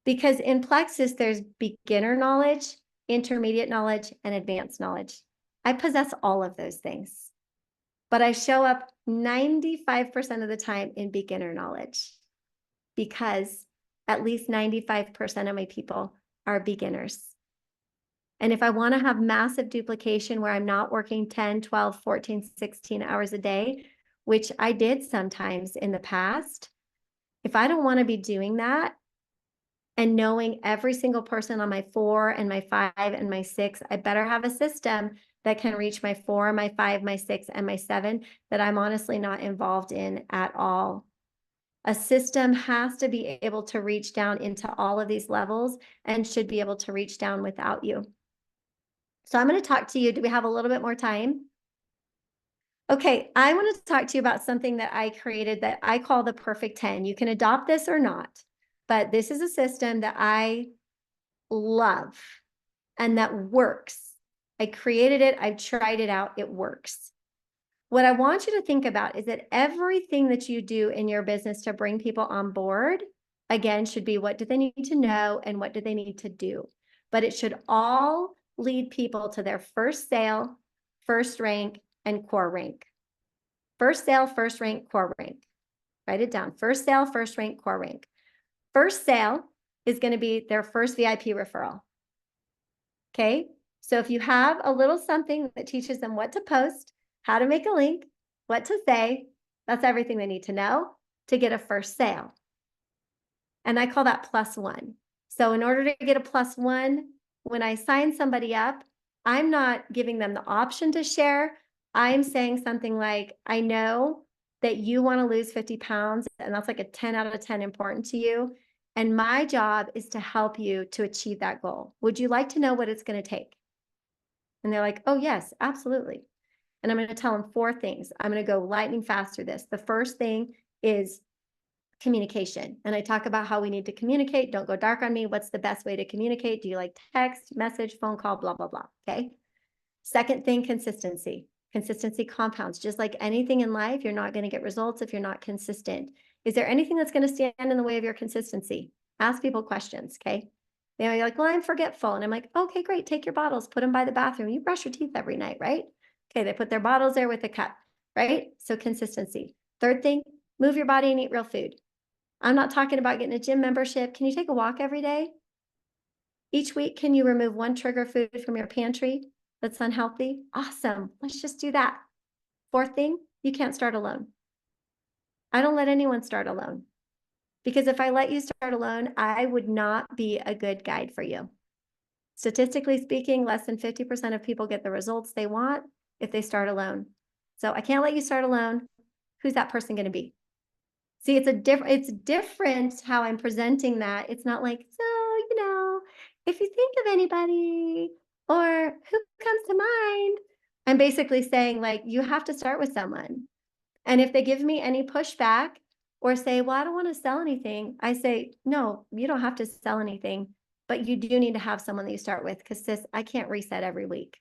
Because in Plexus, there's beginner knowledge, intermediate knowledge, and advanced knowledge. I possess all of those things, but I show up 95% of the time in beginner knowledge because at least 95% of my people are beginners. And if I want to have massive duplication where I'm not working 10, 12, 14, 16 hours a day, which I did sometimes in the past, if I don't want to be doing that and knowing every single person on my 4 and my 5 and my 6, I better have a system that can reach my 4, my 5, my 6, and my 7 that I'm honestly not involved in at all. A system has to be able to reach down into all of these levels and should be able to reach down without you. So I'm going to talk to you. Do we have a little bit more time? Okay, I want to talk to you about something that I created that I call the perfect 10. You can adopt this or not, but this is a system that I love and that works. I created it. I've tried it out. It works. What I want you to think about is that everything that you do in your business to bring people on board, again, should be what do they need to know and what do they need to do? But it should all lead people to their first sale, first rank, and core rank. First sale, first rank, core rank. Write it down. First sale, first rank, core rank. First sale is going to be their first VIP referral. Okay. So if you have a little something that teaches them what to post, how to make a link, what to say, that's everything they need to know to get a first sale. And I call that +1. So in order to get a +1, when I sign somebody up, I'm not giving them the option to share. I'm saying something like, I know that you want to lose 50 pounds, and that's like a 10 out of 10 important to you. And my job is to help you to achieve that goal. Would you like to know what it's going to take? And they're like, oh, yes, absolutely. And I'm going to tell them 4 things. I'm going to go lightning fast through this. The first thing is communication. And I talk about how we need to communicate. Don't go dark on me. What's the best way to communicate? Do you like text, message, phone call, blah, blah, blah. Okay. Second thing, consistency. Consistency compounds. Just like anything in life, you're not going to get results if you're not consistent. Is there anything that's going to stand in the way of your consistency? Ask people questions. Okay. They're like, well, I'm forgetful. And I'm like, okay, great. Take your bottles, put them by the bathroom. You brush your teeth every night, right? Okay. They put their bottles there with a cup, right? So consistency. Third thing, move your body and eat real food. I'm not talking about getting a gym membership. Can you take a walk every day? Each week, can you remove 1 trigger food from your pantry that's unhealthy? Awesome. Let's just do that. Fourth thing, you can't start alone. I don't let anyone start alone because if I let you start alone, I would not be a good guide for you. Statistically speaking, less than 50% of people get the results they want if they start alone. So I can't let you start alone. Who's that person going to be? See, it's different how I'm presenting that. It's not like, so, if you think of anybody or who comes to mind, I'm basically saying like, you have to start with someone. And if they give me any pushback or say, well, I don't want to sell anything, I say, no, you don't have to sell anything, but you do need to have someone that you start with because sis, I can't reset every week.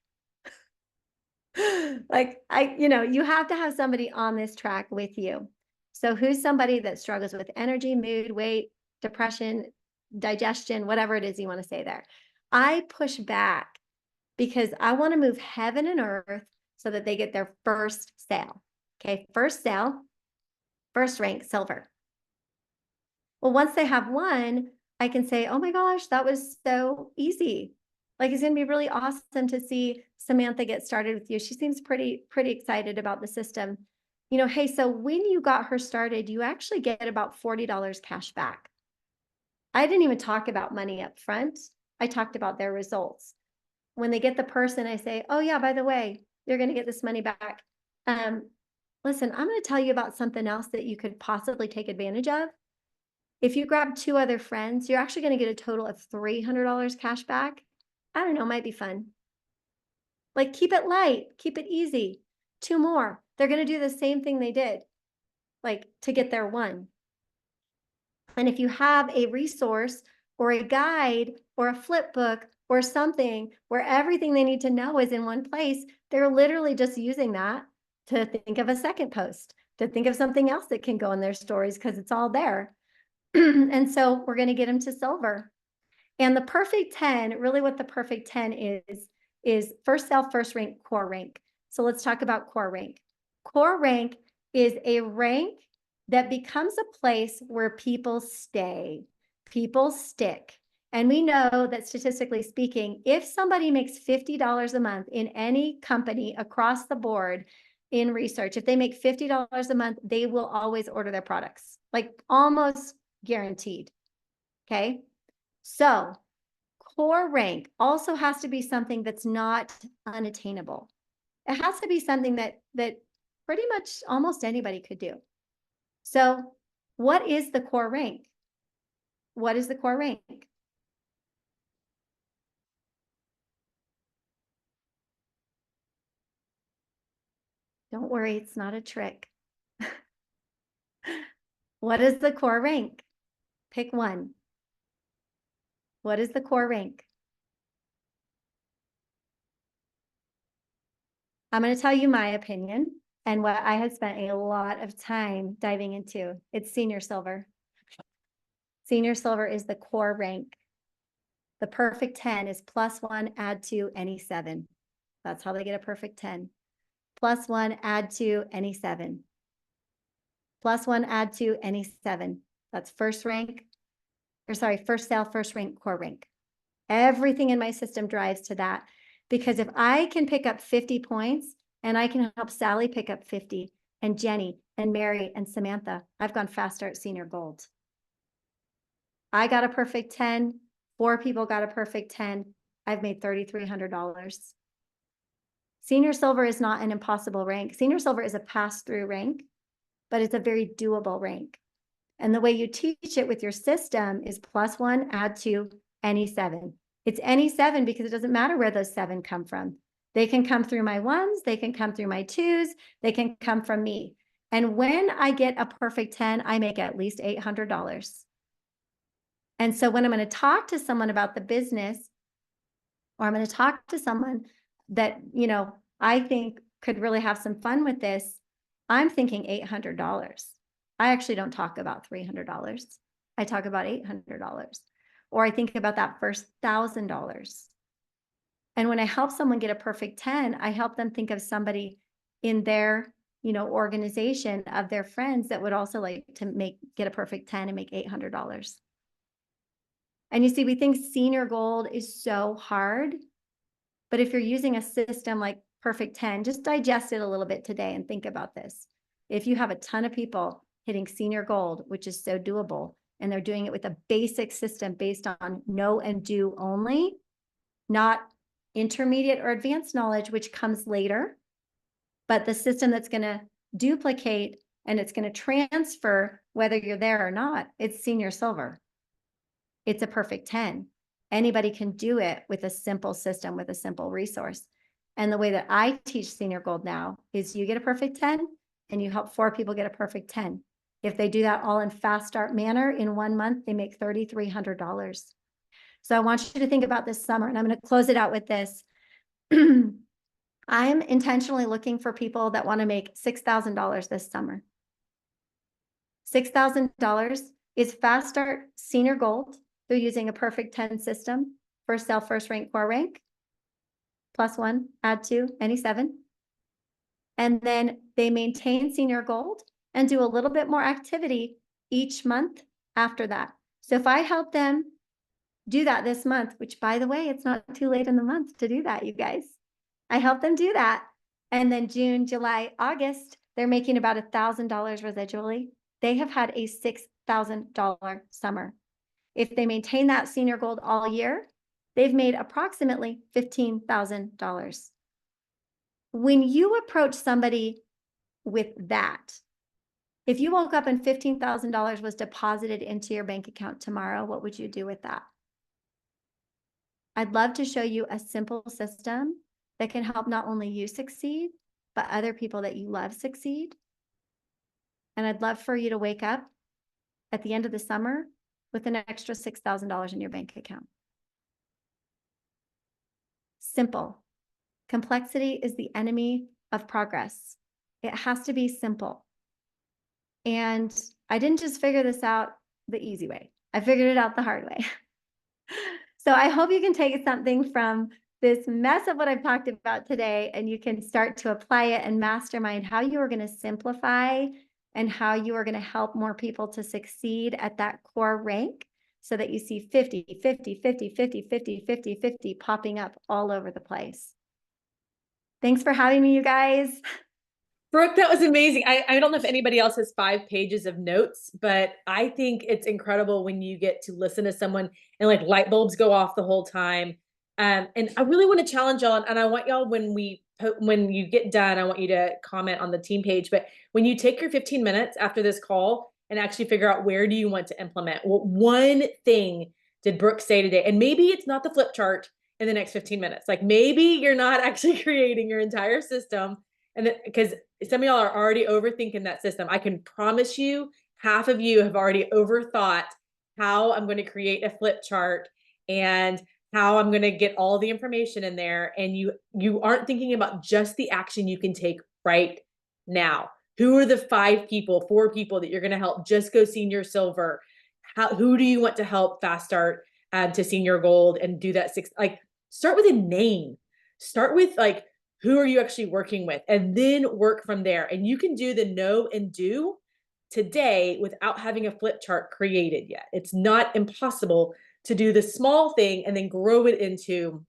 Like you have to have somebody on this track with you. So who's somebody that struggles with energy, mood, weight, depression, digestion, whatever it is you want to say there? I push back because I want to move heaven and earth so that they get their first sale. Okay, first sale, first rank, silver. Well, once they have one, I can say, oh my gosh, that was so easy. Like it's going to be really awesome to see Samantha get started with you. She seems pretty excited about the system. Hey, so when you got her started, you actually get about $40 cash back. I didn't even talk about money up front. I talked about their results. When they get the person, I say, oh yeah, by the way, you're going to get this money back. Listen, I'm going to tell you about something else that you could possibly take advantage of. If you grab 2 other friends, you're actually going to get a total of $300 cash back. I don't know, might be fun. Like keep it light, keep it easy. 2 more. They're going to do the same thing they did, like to get their one. And if you have a resource or a guide or a flip book or something where everything they need to know is in one place, they're literally just using that to think of a second post, to think of something else that can go in their stories because it's all there. And so we're going to get them to silver. And the perfect 10, really what the perfect 10 is first sale, first rank, core rank. So let's talk about core rank. Core rank is a rank that becomes a place where people stay, people stick. And we know that statistically speaking, if somebody makes $50 a month in any company across the board in research, if they make $50 a month, they will always order their products, like almost guaranteed. Okay. So core rank also has to be something that's not unattainable. It has to be something that pretty much almost anybody could do. So what is the core rank? What is the core rank? Don't worry, it's not a trick. What is the core rank? Pick one. What is the core rank? I'm going to tell you my opinion and what I have spent a lot of time diving into. It's senior silver. Senior silver is the core rank. The perfect 10 is +1, add 2, any 7. That's how they get a perfect 10. +1, add 2, any 7. +1, add 2, any 7. That's first rank, or sorry, first sale, first rank, core rank. Everything in my system drives to that because if I can pick up 50 points and I can help Sally pick up 50 and Jenny and Mary and Samantha, I've gone fast start senior gold. I got a perfect 10. 4 people got a perfect 10. I've made $3,300. Senior silver is not an impossible rank. Senior silver is a pass-through rank, but it's a very doable rank. And the way you teach it with your system is +1, add 2, any 7. It's any 7 because it doesn't matter where those 7 come from. They can come through my 1s, they can come through my 2s, they can come from me. And when I get a perfect 10, I make at least $800. And so when I'm going to talk to someone about the business, or I'm going to talk to someone that, I think could really have some fun with this, I'm thinking $800. I actually don't talk about $300. I talk about $800. Or I think about that first $1,000. And when I help someone get a perfect 10, I help them think of somebody in their, organization of their friends that would also like to get a perfect 10 and make $800. And you see, we think senior gold is so hard, but if you're using a system like Perfect 10, just digest it a little bit today and think about this. If you have a ton of people hitting senior gold, which is so doable, and they're doing it with a basic system based on know and do only, not intermediate or advanced knowledge, which comes later, but the system that's going to duplicate and it's going to transfer whether you're there or not, it's senior silver. It's a perfect 10. Anybody can do it with a simple system, with a simple resource. And the way that I teach senior gold now is you get a perfect 10 and you help 4 people get a perfect 10. If they do that all in fast start manner in 1 month, they make $3,300. So I want you to think about this summer, and I'm going to close it out with this. I'm intentionally looking for people that want to make $6,000 this summer. $6,000 is fast start senior gold. They're using a perfect 10 system, first sale, first rank, core rank, +1, add 2, any 7. And then they maintain senior gold and do a little bit more activity each month after that. So if I help them do that this month, which by the way, it's not too late in the month to do that, you guys. I help them do that. And then June, July, August, they're making about $1,000 residually. They have had a $6,000 summer. If they maintain that senior gold all year, they've made approximately $15,000. When you approach somebody with that, if you woke up and $15,000 was deposited into your bank account tomorrow, what would you do with that? I'd love to show you a simple system that can help not only you succeed, but other people that you love succeed. And I'd love for you to wake up at the end of the summer with an extra $6,000 in your bank account. Simple. Complexity is the enemy of progress. It has to be simple. And I didn't just figure this out the easy way. I figured it out the hard way. So I hope you can take something from this mess of what I've talked about today, and you can start to apply it and mastermind how you are going to simplify and how you are going to help more people to succeed at that core rank, so that you see 50, 50, 50, 50, 50, 50, 50 popping up all over the place. Thanks for having me, you guys. Brooke, that was amazing. I don't know if anybody else has 5 pages of notes, but I think it's incredible when you get to listen to someone and like light bulbs go off the whole time. And I really want to challenge y'all, and I want y'all when you get done, I want you to comment on the team page. But when you take your 15 minutes after this call and actually figure out where do you want to implement, what one thing did Brooke say today? And maybe it's not the flip chart in the next 15 minutes. Like maybe you're not actually creating your entire system. And because some of y'all are already overthinking that system. I can promise you, half of you have already overthought how I'm going to create a flip chart and how I'm going to get all the information in there. And you aren't thinking about just the action you can take right now. Who are the 4 people that you're going to help just go senior silver? Who do you want to help fast start to senior gold and do that like start with a name. Start with like, who are you actually working with? And then work from there. And you can do the know and do today without having a flip chart created yet. It's not impossible to do the small thing and then grow it into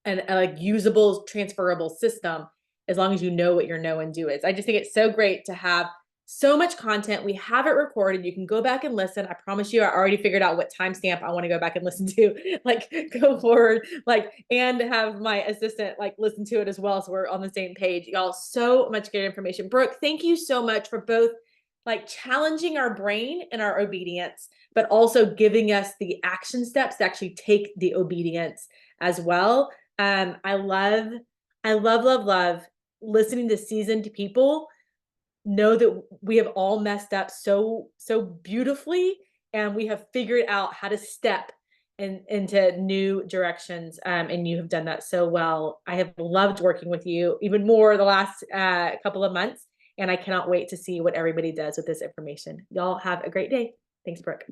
a like usable, transferable system, as long as you know what your know and do is. I just think it's so great to have so much content. We have it recorded. You can go back and listen. I promise you, I already figured out what timestamp I want to go back and listen to, like go forward, like, and have my assistant like listen to it as well. So we're on the same page. Y'all, so much good information. Brooke, thank you so much for both like challenging our brain and our obedience, but also giving us the action steps to actually take the obedience as well. I love, love listening to seasoned people know that we have all messed up so beautifully, and we have figured out how to step into new directions, and you have done that so well. I have loved working with you even more the last couple of months, and I cannot wait to see what everybody does with this information. Y'all have a great day. Thanks, Brooke.